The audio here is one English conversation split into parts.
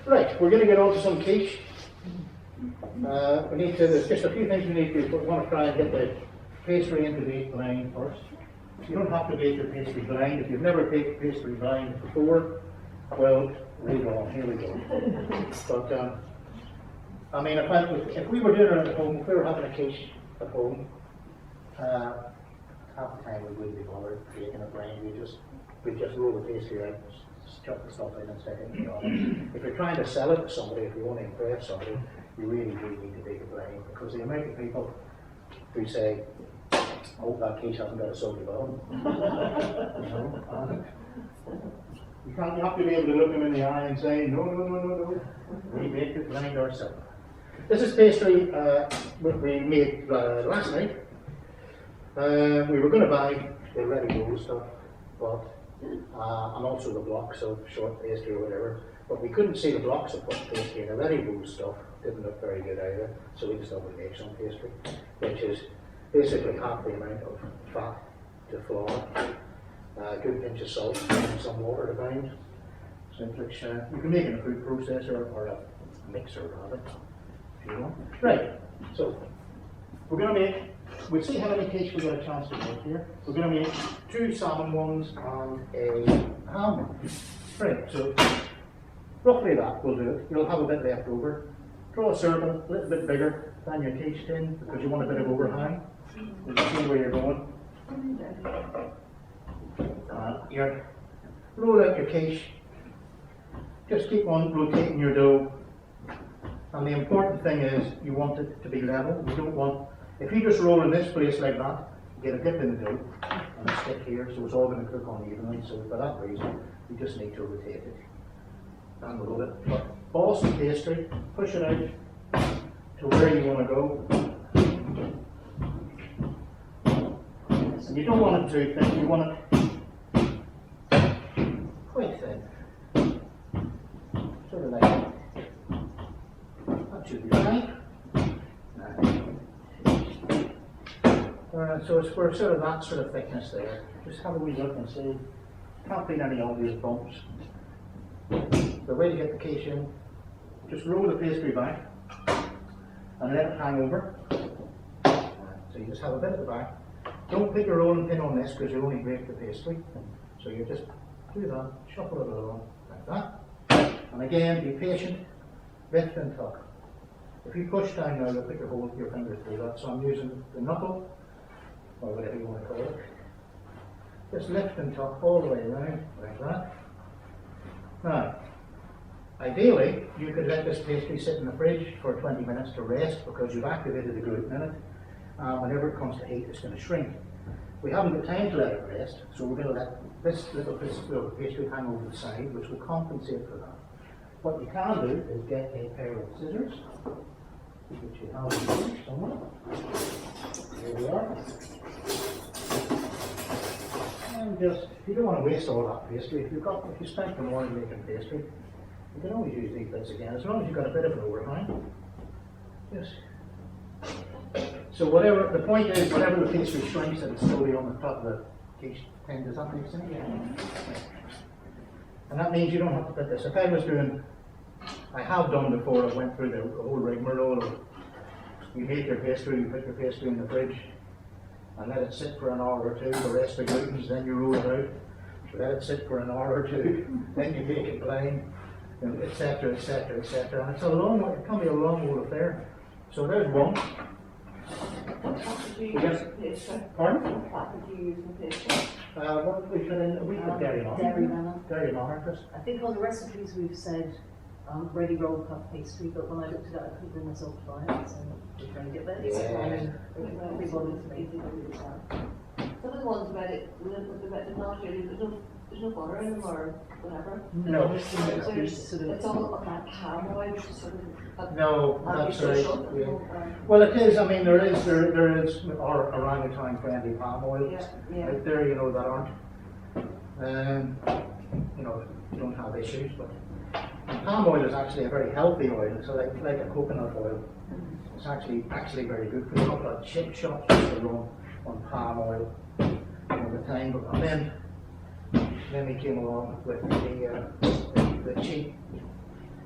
Right, we're going to get on to some quiche. There's just a few things we need to do. We want to try and get the pastry into the blind first. You don't have to bake your pastry blind. If you've never baked pastry blind before, well, read on, here we go. But, I mean, if we were doing it at home, if we were having a quiche at home, half the time we wouldn't be bothered baking it blind. We'd just roll the pastry out, chuck the stuff in and stick it in the oven. If you're trying to sell it to somebody, if you want to impress somebody, you really do need to bake it blind, because the amount of people who say, oh, that quiche hasn't got a soggy bottom. You have to be able to look them in the eye and say, no, no, no, no, no, we baked it blind ourselves. This is pastry we made last night. We were going to buy the ready roll stuff, but and also the blocks of short pastry or whatever, but we couldn't see the blocks of pastry, and the ready roll stuff didn't look very good either, so we just thought we'd make some pastry, which is basically half the amount of fat to flour, a good pinch of salt, and some water to bind. So which, you can make it in a food processor or a mixer rather, if you want. Right, so we're going to make, we'll see how many quiche we get a chance to make here. We're going to make 2 salmon ones and a ham one. Right, so roughly that will do it. You'll have a bit left over. Draw a circle, a little bit bigger than your quiche tin because you want a bit of overhang. You can see where you're going. Roll out your quiche. Just keep on rotating your dough. And the important thing is you want it to be level. You don't want, if you just roll in this place like that, you get a dip in the dough and a stick here, so it's all going to cook unevenly. So for that reason, you just need to rotate it and roll it. But ball some pastry, push it out to where you want to go. And you don't want it too thin, you want it quite thin. Sort of like that. That should be fine. So it's for sort of that sort of thickness there. Just have a wee look and see. Can't find any obvious bumps. The way to get the quiche in, just roll the pastry back and let it hang over. So you just have a bit at the back. Don't put your rolling pin on this because you'll only break the pastry. So you just do that, shuffle it along like that. And again, be patient, lift and tuck. If you push down now, you'll put your finger through that. So I'm using the knuckle, or whatever you want to call it. Just lift and tuck all the way around, like that. Now, ideally, you could let this pastry sit in the fridge for 20 minutes to rest because you've activated the gluten in it. Whenever it comes to heat, it's going to shrink. We haven't got time to let it rest, so we're going to let this little pastry hang over the side, which will compensate for that. What you can do is get a pair of scissors, which you have here somewhere. Here we are. And just, you don't want to waste all that pastry. If you spent the morning making pastry, you can always use these bits again, as long as you've got a bit of an overhang. Just. So whatever, the point is, whatever the pastry shrinks, it's slowly on the top of the quiche tin. Does that make sense? Yeah. And that means you don't have to put this. If I was doing, I have done before, I went through the whole rigmarole of, you make your pastry, you put your pastry in the fridge, and let it sit for an hour or two, the rest of the glutens, then you roll it out, let it sit for an hour or two, then you make it blind, etc., etc., etc. And it's a long, it can be a long old affair. So there's one. Pardon? What did you use in the pastry? What did we put in? We put dairy on. Dairy on. I think on the recipes we've said ready rolled puff pastry, but when I looked at it, I couldn't bring myself to buy it, so we're trying to get that. Yeah. Everybody's amazing. Some of the ones about it, there's no butter in them or whatever. No. So it's all like palm oil, which is sort of no, that's right. Yeah. Well, it is. I mean, there is our orangutan friendly palm oils out there, you know, that aren't You know, you don't have issues, but palm oil is actually a very healthy oil, so like a coconut oil. It's actually very good for a couple of chip shops used to run on palm oil all the time. But then we came along with the cheap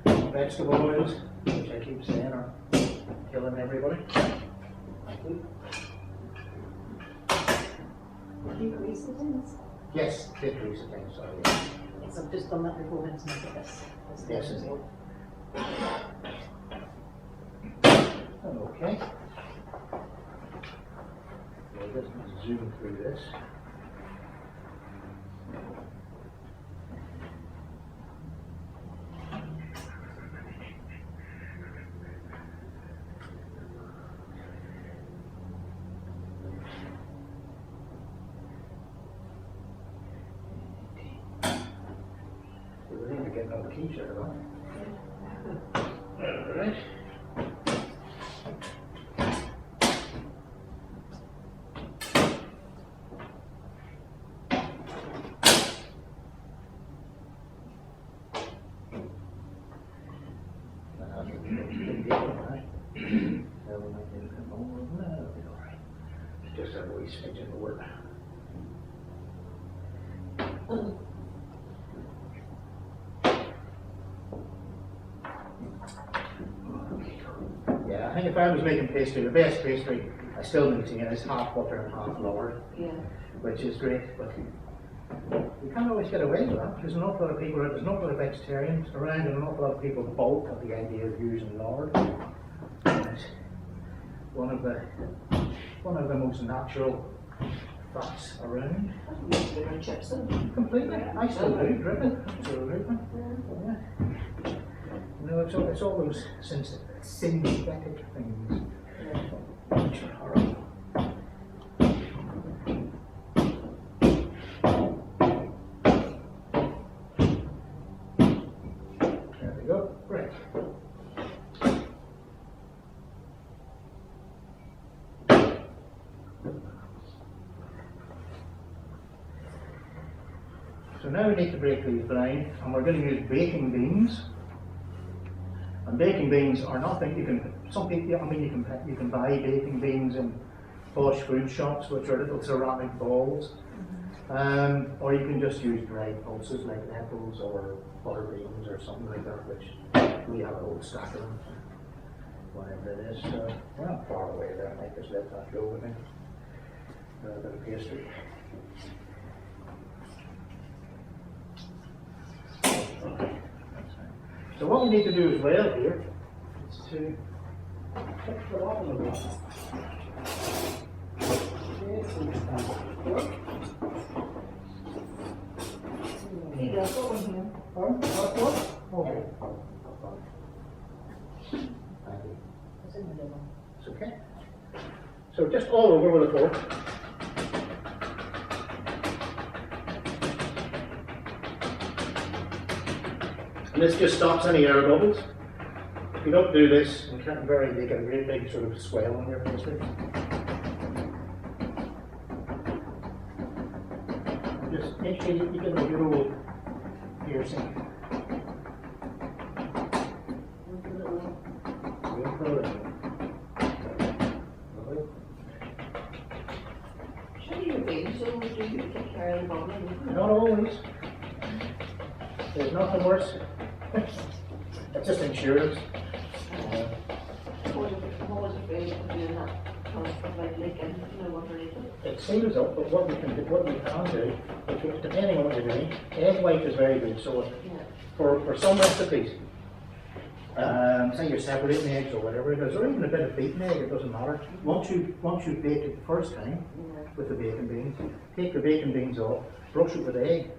vegetable oils, which I keep saying are killing everybody. Do you grease the tins? Yes, did grease the thing, sorry. Yeah. Yes, I've just done that before to make it this. Yes, indeed. Okay. We'll just zoom through this. We need to get another quiche out of that. Alright. Just a wee smidgen more. Yeah, I think if I was making pastry, the best pastry I still maintain is half butter and half lard, which is great, but you can't always get away with that. There's an awful lot of people, there's an awful lot of vegetarians around, and an awful lot of people balk at the idea of using lard. It's one of the most natural fats around. Completely. I still do, dripping. Absolutely. Yeah. You know, it's all those synthetic things which are horrible. There we go. Right. So now we need to break these down, and we're going to use baking beans. And baking beans are nothing. You can buy baking beans in posh food shops, which are little ceramic balls, or you can just use dried pulses like lentils or butter beans or something like that, which we have a whole stack of them. Whatever it is, we're not far away there. I might just let that go with me. A bit of pastry. So what we need to do as well here is to pick the bottom of this. Okay. It's okay. So just all over with a fork. And this just stops any air bubbles. If you don't do this, you get a great big sort of swell on your pastry. Just make sure you give it a good old piercing. Not always. There's nothing worse. It's just insurance. It seals up, but what we can do, which, depending on what you're doing, egg white is very good. So for some recipes, say you're separating eggs or whatever it is, or even a bit of beaten egg, it doesn't matter. Once you bake it the first time with the bacon beans, take the bacon beans off, brush it with egg,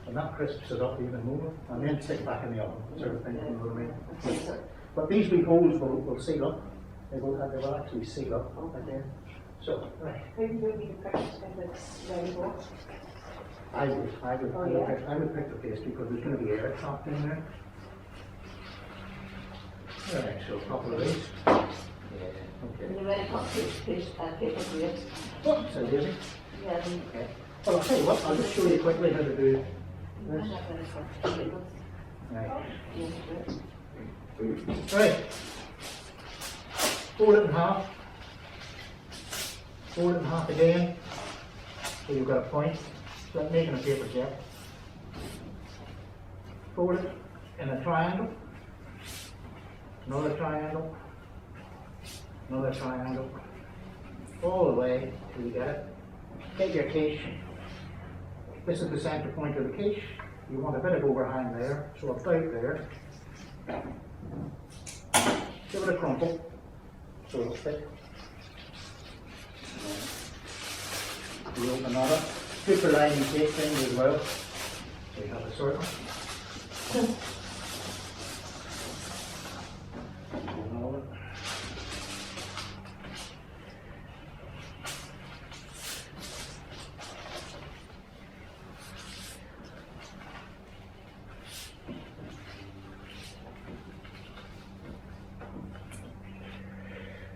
and that crisps it up even more, and then stick it back in the oven, sort of thing, you know what I mean? But these wee holes will seal up. They will actually seal up right there. So, right. I would pick the pastry because there's going to be air trapped in there. Right, so a couple of these. Yeah, okay. And the red hot paper grate. Oh, so easy. Yeah. Okay. Well, I'll tell you what, I'll just show you quickly how to do this. Right. Right. Fold it in half. Fold it in half again. So you've got a point. It's like making a paper jet. Fold it in a triangle. Another triangle. Another triangle. All the way till you get it. Get your quiche. This is the center point of the quiche. You want a bit of overhang there, so about there. Give it a crumple, so it'll fit. You open that up. Good for lining cake things as well. So you have a circle.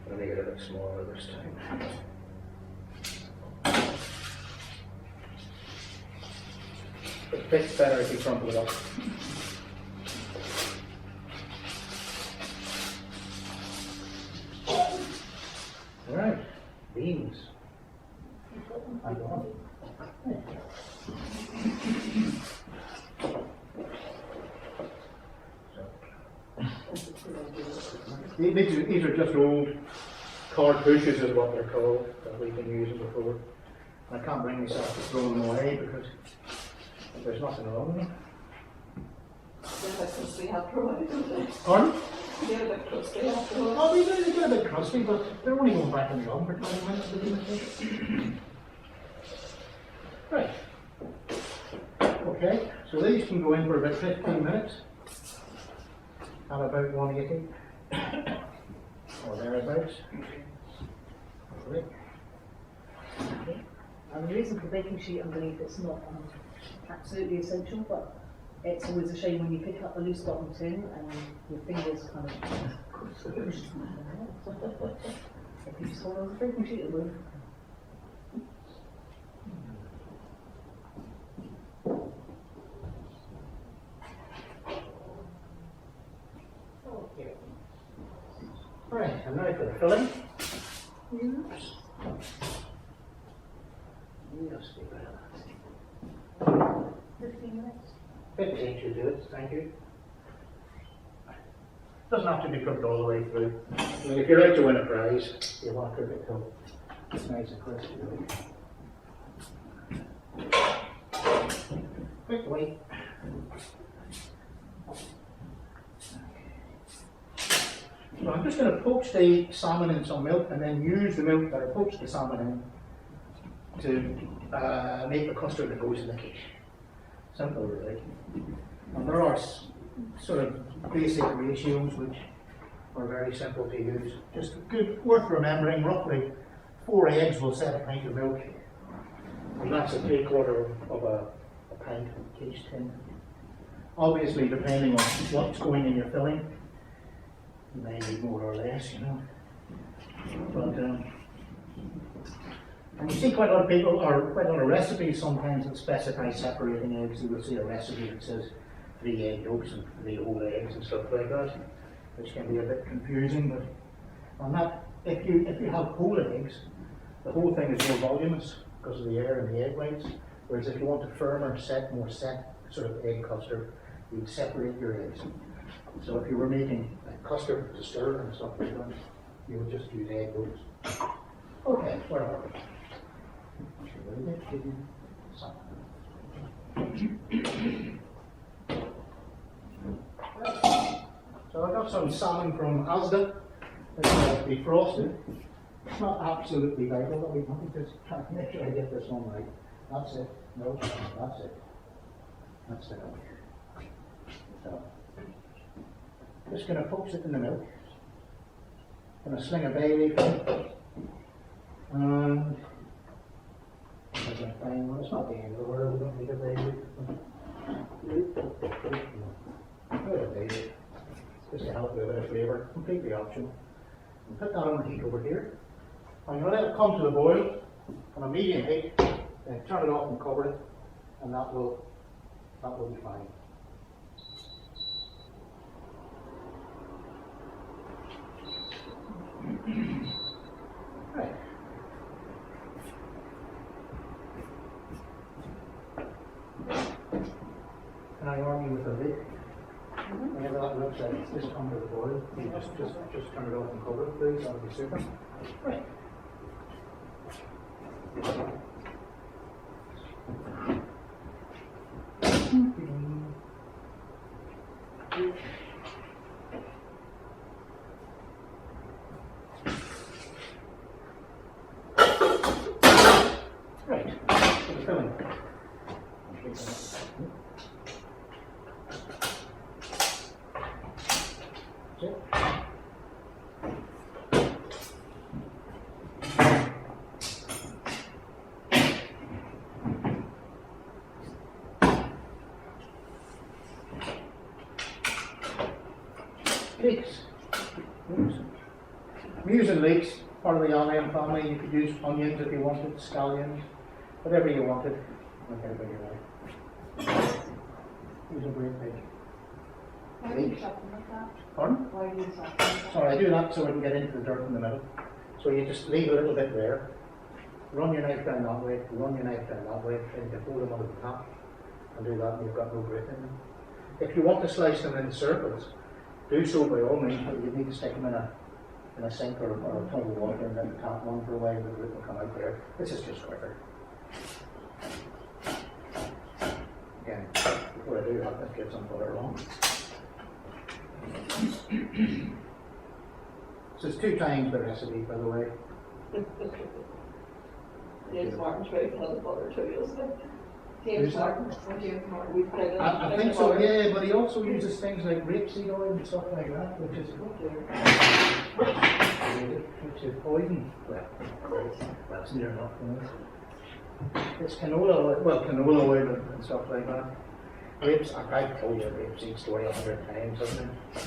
I'll make it a bit smaller this time. It fits better if you crumple it up. Alright, beans. I got them. These are just old card pushes is what they're called, that we can use them before. I can't bring myself to throw them away because there's nothing wrong with them. They're a bit crusty after a while, don't they? Pardon? They're a bit crusty after a while. Oh, they get a bit crusty, but they're only going back in the oven for 20 minutes to do it. Right. Okay, so these can go in for about 15 minutes at about 180 or thereabouts. Right. Okay. And the reason for baking sheet underneath, it's not absolutely essential, but it's always a shame when you pick up a loose bottom tin and your fingers kind of push. If you just hold on to the baking sheet, it will. Right, and now for the filling. Oops. Just give it a 15 minutes. 15 should do it, thank you. Doesn't have to be cooked all the way through. I mean, if you're out to win a prize, you want to cook it till it's nice and crispy. Quick wait. So I'm just going to poach the salmon in some milk and then use the milk that I poached the salmon in to make the custard that goes in the quiche. Simple, really. And there are sort of basic ratios which are very simple to use. Just good, worth remembering, roughly 4 eggs will set a pint of milk. And that's a 3/4 of a pint quiche tin. Obviously, depending on what's going in your filling, you may need more or less, you know. But, and you see quite a lot of people, or quite a lot of recipes sometimes that specify separating eggs. You will see a recipe that says 3 egg yolks and 3 whole eggs and stuff like that, which can be a bit confusing. But on that, if you have whole eggs, the whole thing is more voluminous because of the air in the egg whites. Whereas if you want a firmer, more set sort of egg custard, you'd separate your eggs. So if you were making a custard to stir and stuff like that, you would just use egg yolks. Okay, where are we? So I got some salmon from Asda. It's defrosted. It's not absolutely vital, but we want to just try to make sure I get this one right. That's it. No, that's it. That's it. So, just going to poach it in the milk. Going to sling a bay leaf in. And there's a fine one. It's not the end of the world. We don't need a bay leaf. Put a bay leaf. Just to help with a bit of flavour. Completely optional. And put that on the heat over here. I'm going to let it come to the boil on a medium heat Then turn it off and cover it, and that will be fine. Right. Can I arm you with a lid? Whenever that looks like it's just under the boil, you just turn it off and cover it, please. That would be super. Right. Right. So the filling. That's it. Leeks. Oops. I'm using leeks, part of the onion family. You could use onions if you wanted, scallions, whatever you wanted. Okay, but you're right. Use a great big. Why are you chopping like that? Pardon? Why are you chopping like that? Sorry, I do that so I can get into the dirt in the middle. So you just leave a little bit there, run your knife down that way, run your knife down that way, and you hold them under the top, and do that, and you've got no grit in them. If you want to slice them in circles, do so by all means, but you need to stick them in a sink or a tub of water and then tap one for a while, the grit will come out there. This is just quicker. Again, before I do that, let's get some butter on. So it's 2 times the recipe, by the way. James Martin's very fond of butter too, isn't it? James Martin, we've had it. I think so, yeah, but he also uses things like rapeseed oil and stuff like that, which is poison. Well, it's near enough, you know. It's canola oil, well, canola oil and stuff like that. I've told you a rapeseed story 100 times, haven't I?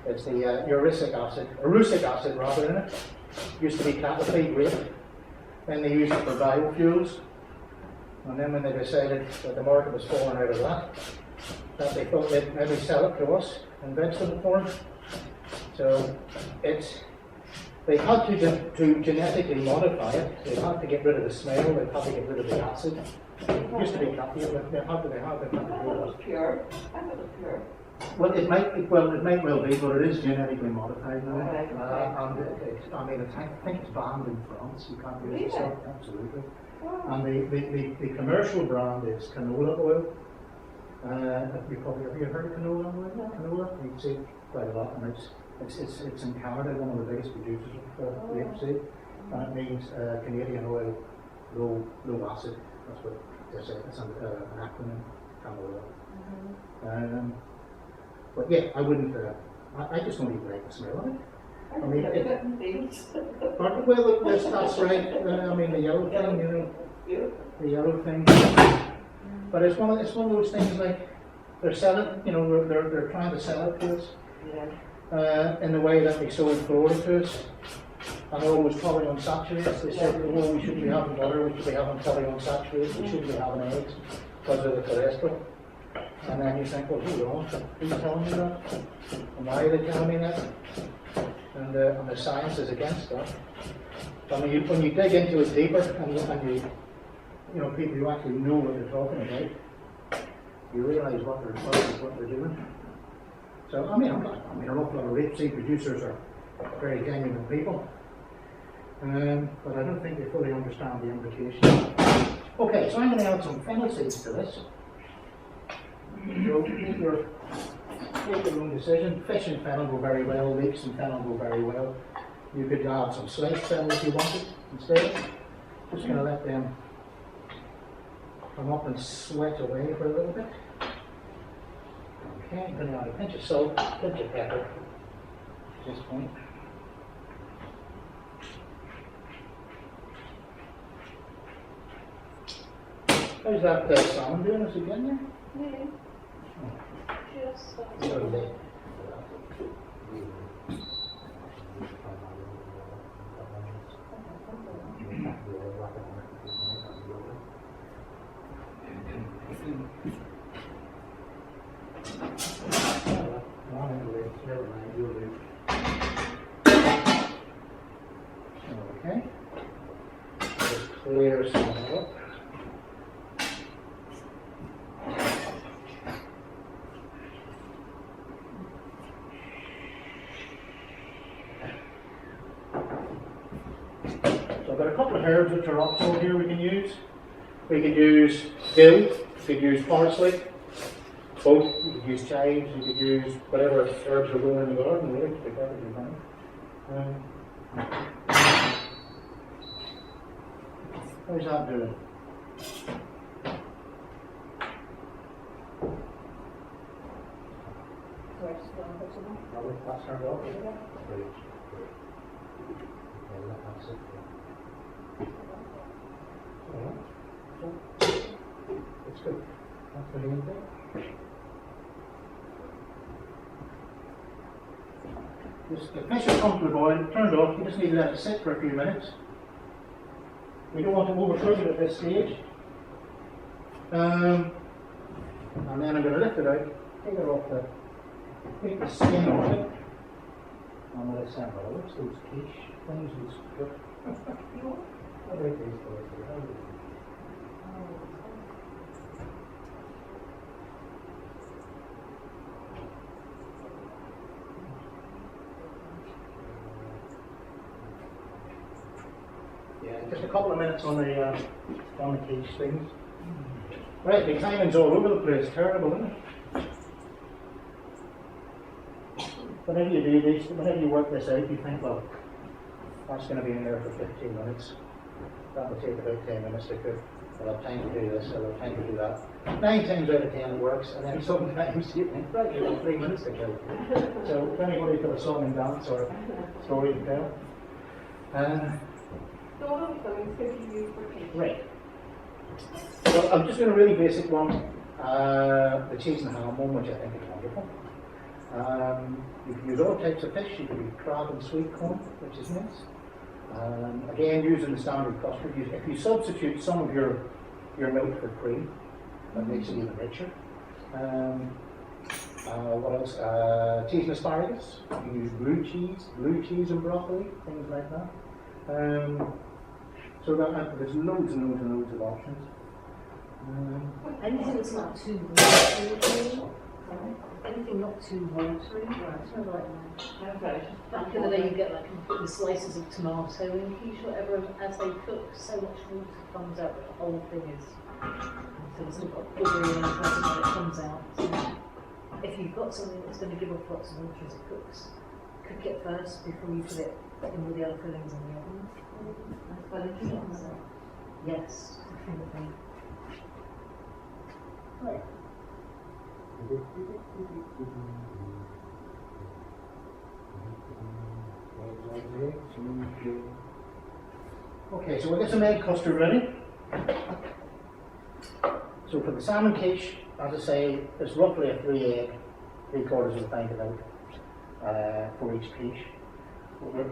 It's the erucic acid rather, in it. Used to be cattle feed rape. Then they used it for biofuels. And then when they decided that the market was falling out of that they thought they'd maybe sell it to us in vegetable form. So they had to genetically modify it. They had to get rid of the smell, they had to get rid of the acid. It used to be cattle, but they had to do was pure. I thought it was pure. Well, it might well be, but it is genetically modified now. Right, okay. I think it's banned in France. You can't use Really? it. So, absolutely. Wow. And the commercial brand is canola oil. Have you heard of canola oil? No. Canola, you see it quite a lot, and it's in Canada, one of the biggest producers of rapeseed, and it means Canadian oil, low acid. That's what it's an acronym, canola. But yeah, I wouldn't. I just don't even like the smell of it. I mean, But, well, that's right. I mean, the yellow thing, you know, the yellow thing. But it's one of those things like they're selling, you know, they're trying to sell it to us in the way that they sold Florida to us. And all was polyunsaturated. They said, oh, we shouldn't be having butter, we should be having polyunsaturated, we shouldn't be having eggs because of the cholesterol. And then you think, well, hold on, who's telling me that? And why are they telling me that? And the science is against that. So, I mean, when you dig into it deeper, and you know, people who actually know what they're talking about, you realise what they're doing. So, I mean, an awful lot of rapeseed producers are very genuine people, but I don't think they fully understand the implications. Okay, so I'm going to add some fennel seeds to this. So make your own decision. Fish and fennel go very well, leeks and fennel go very well. You could add some sliced fennel if you wanted instead. Just going to let them come up and sweat away for a little bit. Okay, I'm going to add a pinch of salt, a pinch of pepper at this point. How's that salmon doing? Is it getting there? Yeah. Just Sorry, Never mind, you'll do. Okay. Just clear some up. So I've got a couple of herbs which are optional here we can use. We could use dill, we could use parsley, both. You could use chives, you could use whatever herbs are growing in the garden, really, to be perfectly fine. How's that doing? Probably that's turned off. Great. Yeah, that's it. It's good. That's the main thing. Just the fish has come to the boil, turned off, you just need to let it sit for a few minutes. We don't want to overcook it at this stage. And then I'm going to lift it out, take it off take the skin off it. And let it simmer. What's those quiche things? How do I taste those? Yeah, just a couple of minutes on the quiche things. Right, the timing's all over the place. Terrible, isn't it? Whenever you do this, whenever you work this out, you think, well, that's going to be in there for 15 minutes. That will take about 10 minutes to cook. I'll have time to do this, I'll have time to do that. 9 times out of 10 it works, and then sometimes you think, right, you've got 3 minutes to kill. So if anybody's got a song and dance or a story to tell. So what other fillings could you use for quiche? Right. Well, I'm just doing a really basic one. The cheese and ham one, which I think is wonderful. You can use all types of fish. You can use crab and sweet corn, which is nice. Again, using the standard custard. If you substitute some of your milk for cream, that makes it even richer. What else? Cheese and asparagus. You can use blue cheese and broccoli, things like that. So there's loads and loads and loads of options. Anything that's not too watery. Anything not too watery. Right. Okay. Back in the day, you get like the slices of tomato in quiche, whatever, and as they cook, so much water comes out that the whole thing is. So it's not got buttery and everything when it comes out. So if you've got something that's going to give off lots of water as it cooks, cook it first before you put it in with the other fillings in the oven. Yes, definitely. Right. Okay, so we'll get some egg custard ready. So for the salmon quiche, as I say, it's roughly a 3 egg, 3/4 of a pint of milk for each quiche.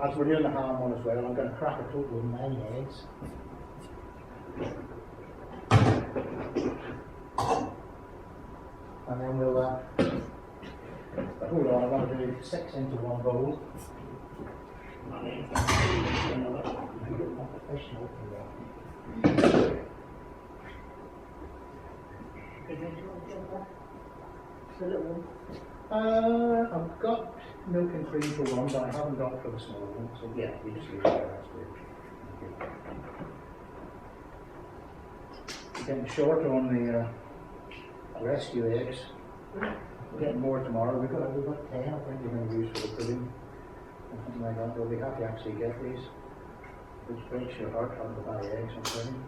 As we're doing the ham one as well, I'm going to crack a total of 9 eggs. And then we'll hold on, I'm going to do 6 into one bowl. And then The little one. I've got milk and cream for one, but I haven't got for the small one. So yeah, you just leave it there. That's good. We're getting short on the rescue eggs. We're getting more tomorrow. We've got 10. I think we're going to use for the pudding or something like that. We'll be happy to actually get these. Which breaks your heart having to buy eggs and pudding.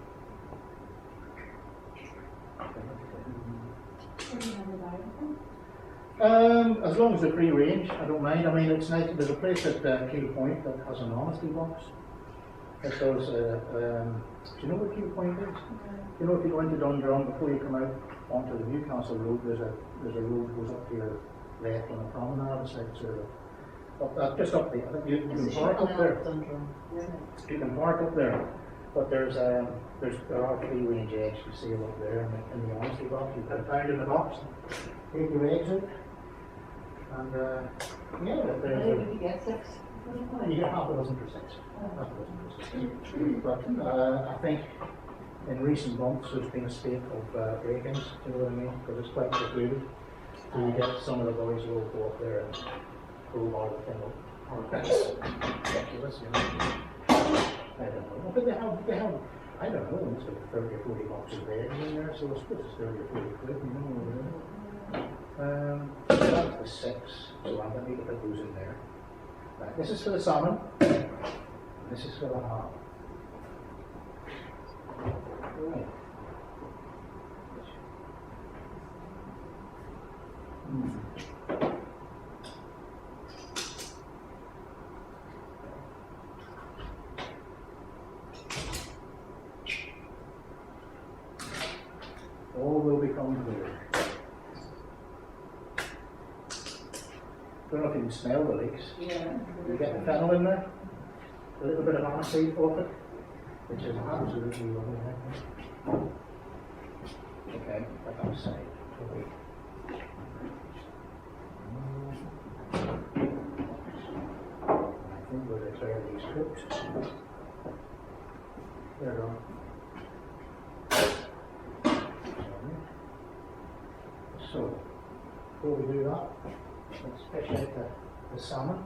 As long as they're free range, I don't mind. I mean, it's nice. There's a place at Keel Point that has an honesty box. It does. Do you know what Keel Point is? You know, if you go into Dundrum before you come out onto the Newcastle Road, there's a road that goes up to your left on a promenade. It's like sort of just up there. I think you can park up there. You can park up there. But there are 3 range eggs for sale up there in the honesty box. You put £1 in the box, take your eggs out, and yeah, Maybe there's you get 6. you get half a dozen for 6. But I think in recent months there's been a spate of break-ins, do you know what I mean? Because it's quite secluded. So you get some of the boys will go up there and pull all the thing up. That's ridiculous, you know. I don't know. But they have, I don't know, it's like 30 or 40 boxes of eggs in there, so I suppose it's 30 or 40 quid, you know. That's the 6, so I'm going to need to put those in there. Right, this is for the salmon, this is for the half. Right. All will become clear. Don't know if you can smell the leeks. Yeah. You get the fennel in there, a little bit of aniseed off it, which is absolutely lovely. Okay, back on the side. I think we'll declare these cooked. There we go. So, before we do that, let's fish out the salmon.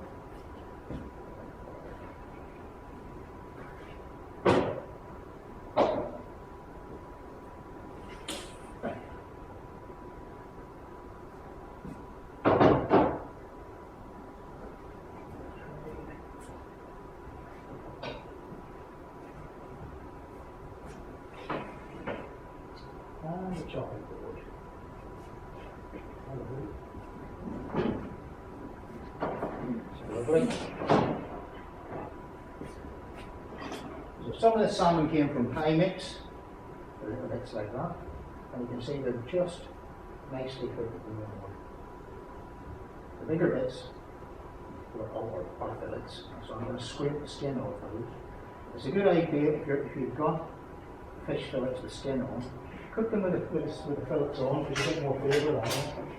Right. And the chopping board. Lovely. So some of the salmon came from pie mix, a little bits like that, and you can see they're just nicely cooked in the middle. The bigger bits were all our fillets, so I'm going to scrape the skin off of those. It's a good idea if you've got fish fillets with skin on, cook them with the fillets on because you get more flavour on them.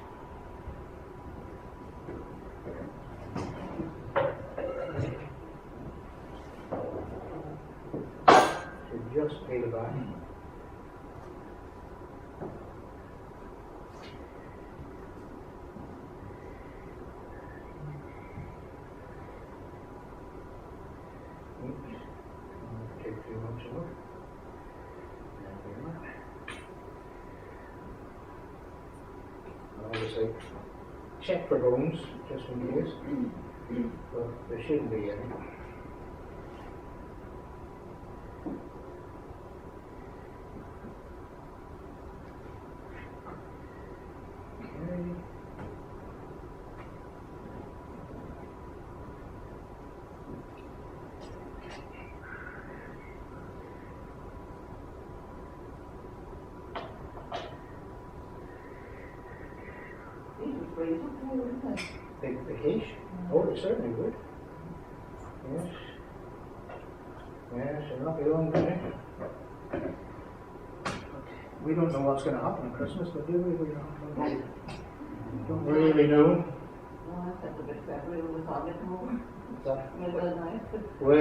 Just peel it back. Oops, take too much of it. There we are. Obviously, check for bones, just in case, but there shouldn't be any. The quiche? Oh, it certainly would. Yes. Yes, it'll not be long today. We don't know what's going to happen at Christmas, but do we? We don't really know. Well, that's a bit February when the family come over. That, Middle of the night. well,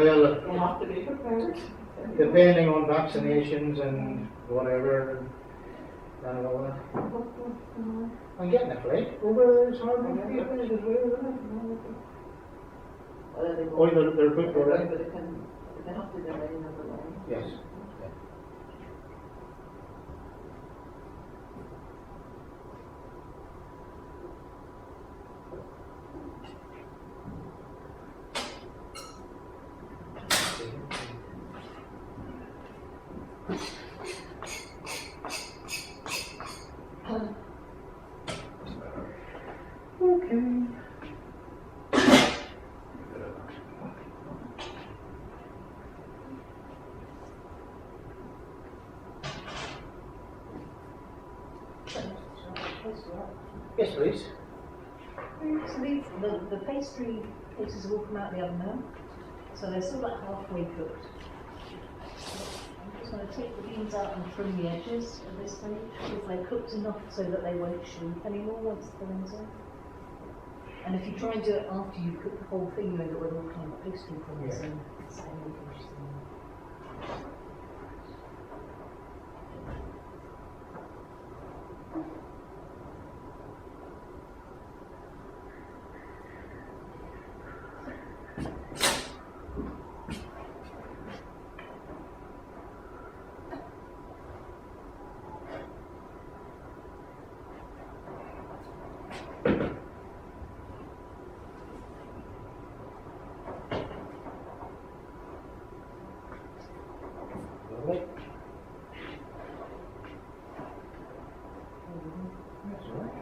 You have to be prepared. depending on vaccinations and whatever, and all that. I'm getting a flight over is hard enough for you guys as well, isn't it? Oh, they're good for Right, it. but it can have to be ready number 1. Yes. Okay. Yes, please. So the pastry pieces have all come out of the oven now, so they're still like halfway cooked. just going to take the beans out and trim the edges at this stage, if they're cooked enough so that they won't shape anymore once the filling's in. And if you try and do it after you cook the whole thing, you end up with all kind of pastry crumbs Yeah. and sandwiches and... Lovely. That's all right.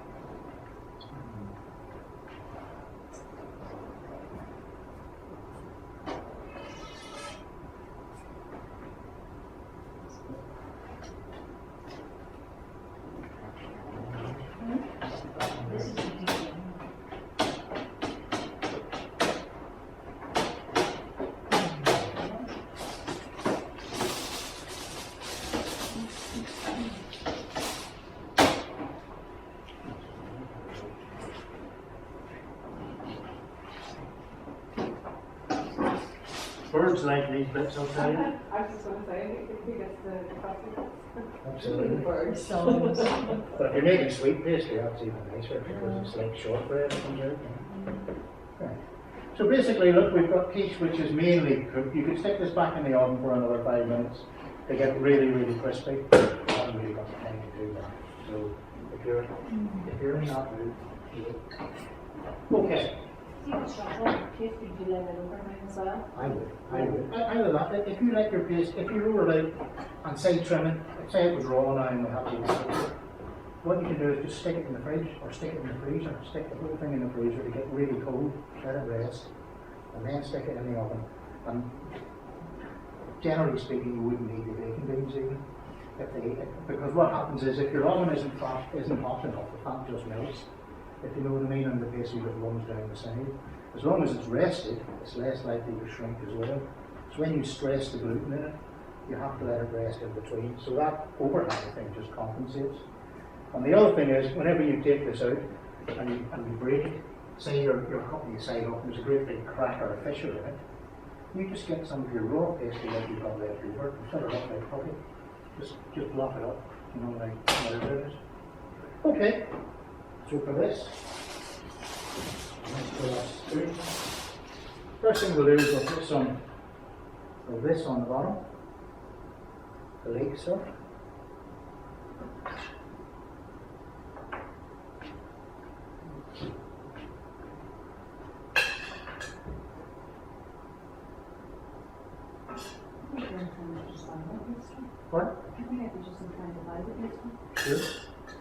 This is the deep one. Birds like these bits, I'll tell you. I was just gonna say, I think he gets the coffee. Absolutely. Birds. So, But if you're making sweet pastry, that's even nicer because it's like shortbread that comes out. Right. So basically, look, we've got quiche which is mainly cooked. You could stick this back in the oven for another 5 minutes to get really, really crispy. I haven't really got the time to do that. So if you're in that mood, do it. Okay. I would. Either that, if you like your paste, if you roll it out and say trim it, say it was raw now and we have to use it, what you can do is just stick it in the fridge or stick it in the freezer, stick the whole thing in the freezer to get really cold, let it rest, and then stick it in the oven. And generally speaking, you wouldn't need the baking beans even. Because what happens is if your oven isn't hot enough, the fat just melts. If you know what I mean, and the pastry that runs down the side. As long as it's rested, it's less likely to shrink as well. So when you stress the gluten in it, you have to let it rest in between. So that overhang thing just compensates. And the other thing is, whenever you take this out and you break it, say you're cutting the side off and there's a great big crack or a fissure in it, you just get some of your raw pastry that you've got left over and fill it up like puppy. Just block it up, you know, like whatever it is. Okay. So for this, first thing we'll do is we'll put some of this on the bottom, the leek stuff. What? Sure,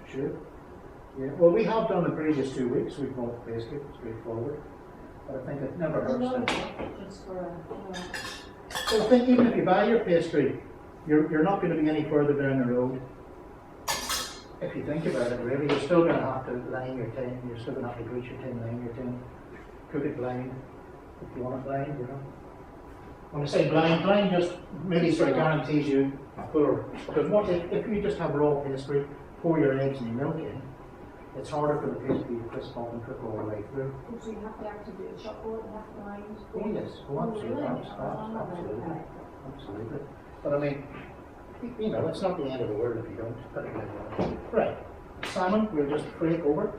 sure. Yeah, well, we have done the previous 2 weeks. We've bought pastry, straightforward. But I think it never hurts to. So I think even if you buy your pastry, you're not going to be any further down the road. If you think about it, really, you're still going to have to line your tin. You're still going to have to grease your tin, line your tin, cook it blind. If you want it blind, you know. When I say blind just maybe sort of guarantees you fuller. Because what if you just have raw pastry, pour your eggs and your milk in, it's harder for the pastry to crisp up and cook all the way through. So you have to actually do a chocolate and have to line. Oh yes, absolutely, absolutely. But I mean, you know, it's not the end of the world if you don't. Right, salmon, we'll just flake over.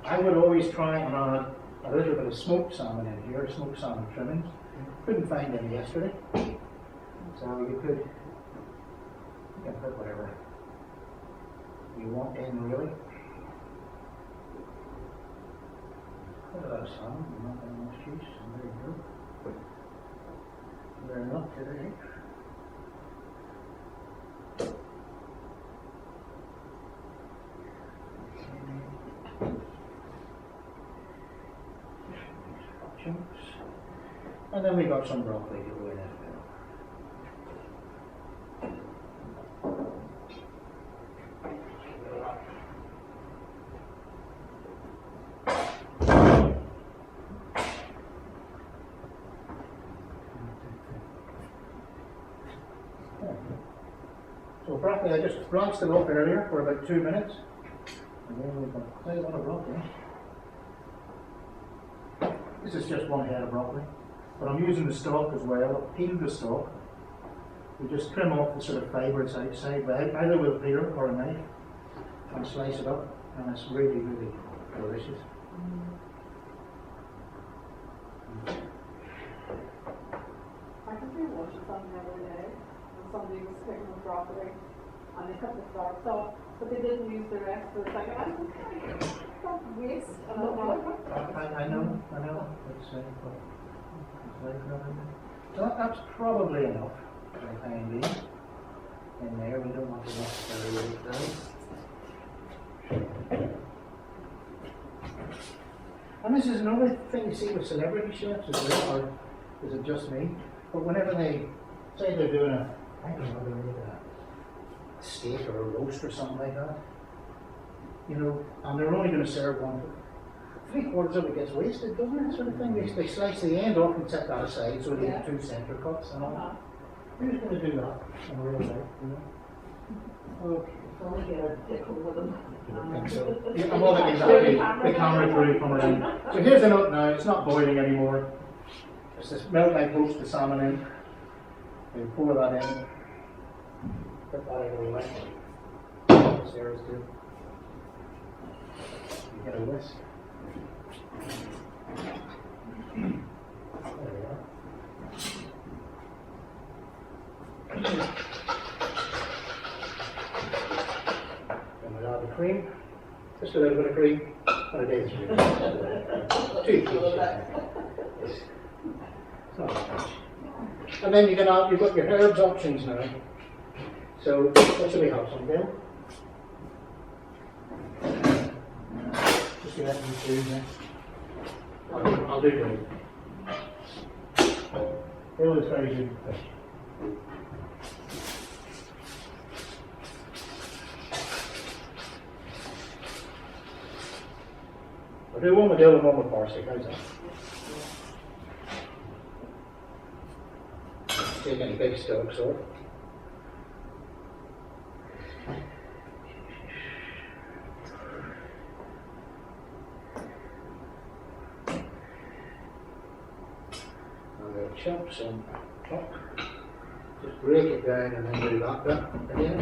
I would always try and add a little bit of smoked salmon in here, smoked salmon trimmings. Couldn't find any yesterday, so you can put whatever you want in, really. Put a lot of salmon, not that much juice, and there you go. They're enough today. Chunks. And then we got some broccoli to go in as well. broccoli, I just branched it off earlier for about 2 minutes. And then we've got quite a lot of broccoli. This is just one head of broccoli. But I'm using the stalk as well. I've peeled the stalk. We just trim off the sort of fibres outside, either with a peeler or a knife, and slice it up. And it's really, really delicious. I can see watching something the other day, and somebody was picking up broccoli, and they cut the stalks off, but they didn't use the rest of the thing, and I was like, that's waste, and I'm like, I know. It's so that's probably enough for the time being. In there, we don't want to necessarily eat those. And this is another thing you see with celebrity chefs as well, or is it just me? But whenever they say they're doing I don't know, they're doing a steak or a roast or something like that, you know, and they're only going to serve one. 3/4 of it gets wasted, doesn't it? Sort of thing. They slice the end off and set that aside so they get 2 centre cuts and all. Who's going to do that in real life, you know? Okay. I'll get a tickle with them. I think so. Yeah, well, exactly. The camera crew coming in. So here's the note now. It's not boiling anymore. It's this melt like roast the salmon in. We pour that in. Put that in the way. Sarah's too. You get a whisk. There we are. And we add the cream. Just a little bit of cream. And a day's cream. 2 teaspoons. It's not that much. And then you've got your herbs options now. So what should we have? Some dill? Just let me choose now. I'll do Glebe. Dill is very good fish. I'll do one with dill and one with parsley. How's that? Take any big stalks off. Chop some up, just break it down and then do that bit again.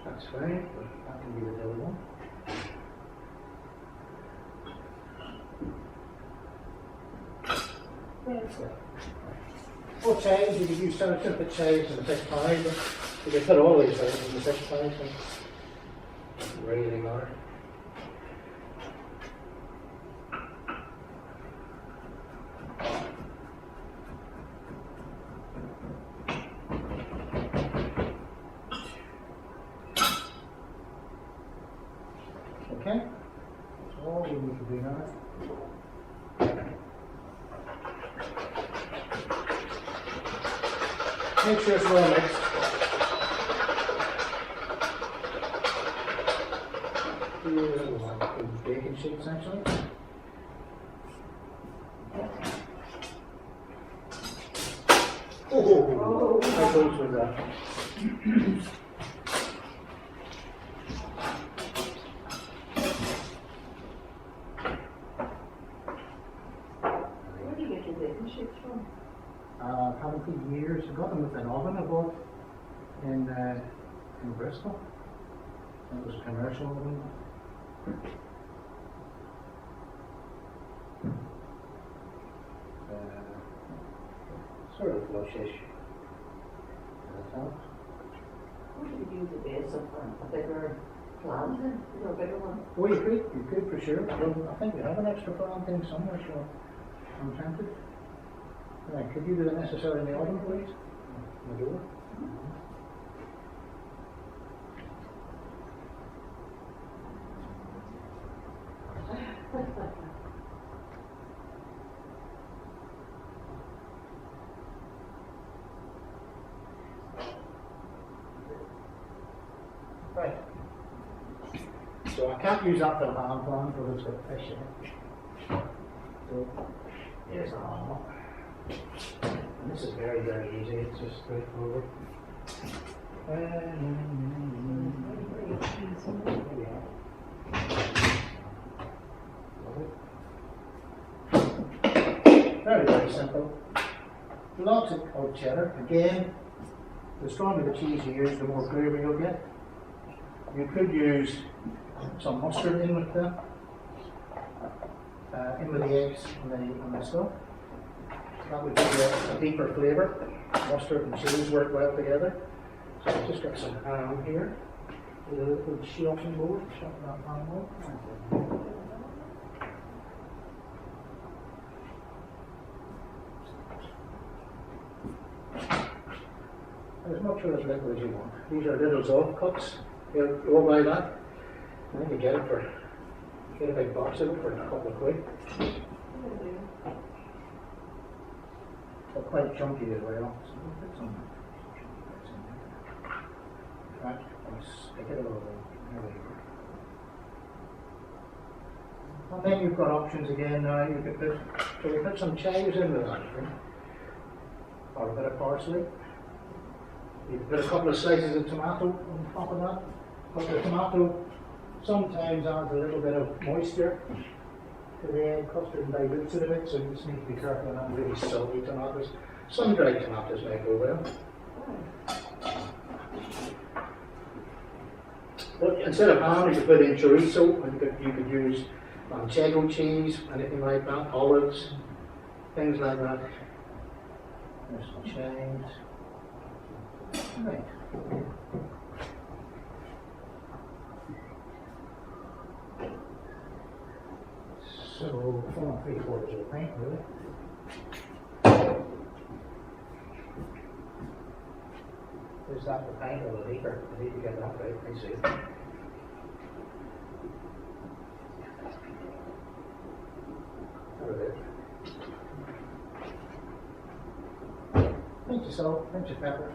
That's fine, but that can be the dill one. Or chives, you could use some simple chives in the fish pie, but you can put all these things in the fish pie, so it's really hard. Okay, that's all we need to do now. Make sure it's well mixed. Here's like bacon sheets actually. Oh, how close was that? Where do you get your bacon sheets from? Haven't for years. I got them with an oven I bought in Bristol. It was a commercial oven. Sort of flushish. Where do you use the base of a bigger plant? Is there a bigger one? Oh, you could for sure. I think we have an extra plant thing somewhere, so I'm tempted. Right, could you do the necessary in the oven, please? In the door. Right. So I can't use that for the hand plan because it's got fish in it. So here's the ham. And this is very, very easy, it's just straightforward. There we are. Very, very simple. Lots of cheddar. Again, the stronger the cheese you use, the more flavour you'll get. You could use some mustard in with them, in with the eggs and the stuff. That would give you a deeper flavour. Mustard and cheese work well together. So I've just got some ham here. With a little chopping board. Chop that ham up. As much or as little as you want. These are little soft cuts. You go by that. And then you get a big box of it for a couple of quid. They're quite chunky as well. So we'll put some bits in there. Right, I'll stick it over there. There we go. And then you've got options again now. You could put some chives in with that, or a bit of parsley. You can put a couple of slices of tomato on top of that. But the tomato sometimes adds a little bit of moisture to the egg custard and dilutes it a bit, so you just need to be careful not really salty tomatoes. Some dried tomatoes may go well. But instead of ham, you could put in chorizo, and you could use manchego cheese, anything like that, olives, things like that. There's some chives. Right. So, 4 3/4 of a pint, really. Is that the pint or the litre? I need to get that right, I see. There it is. Pinch of salt, pinch of pepper.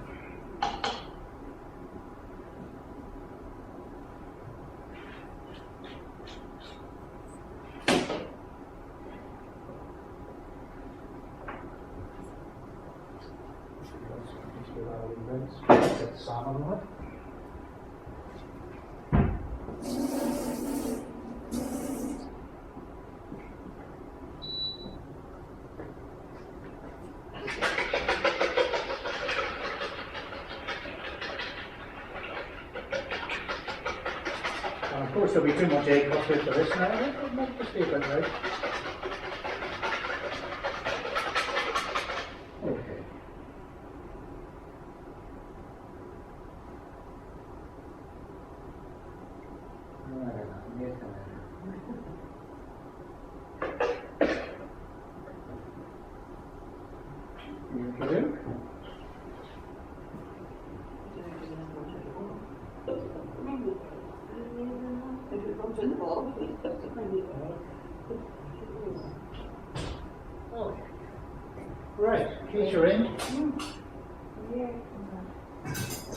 Get the salmon on it. And of course there'll be too much egg custard for this now. It might just be a bit right. Okay. Right, quiche are in.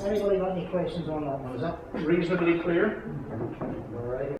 Anybody got any questions on that one? Is that reasonably clear? All right.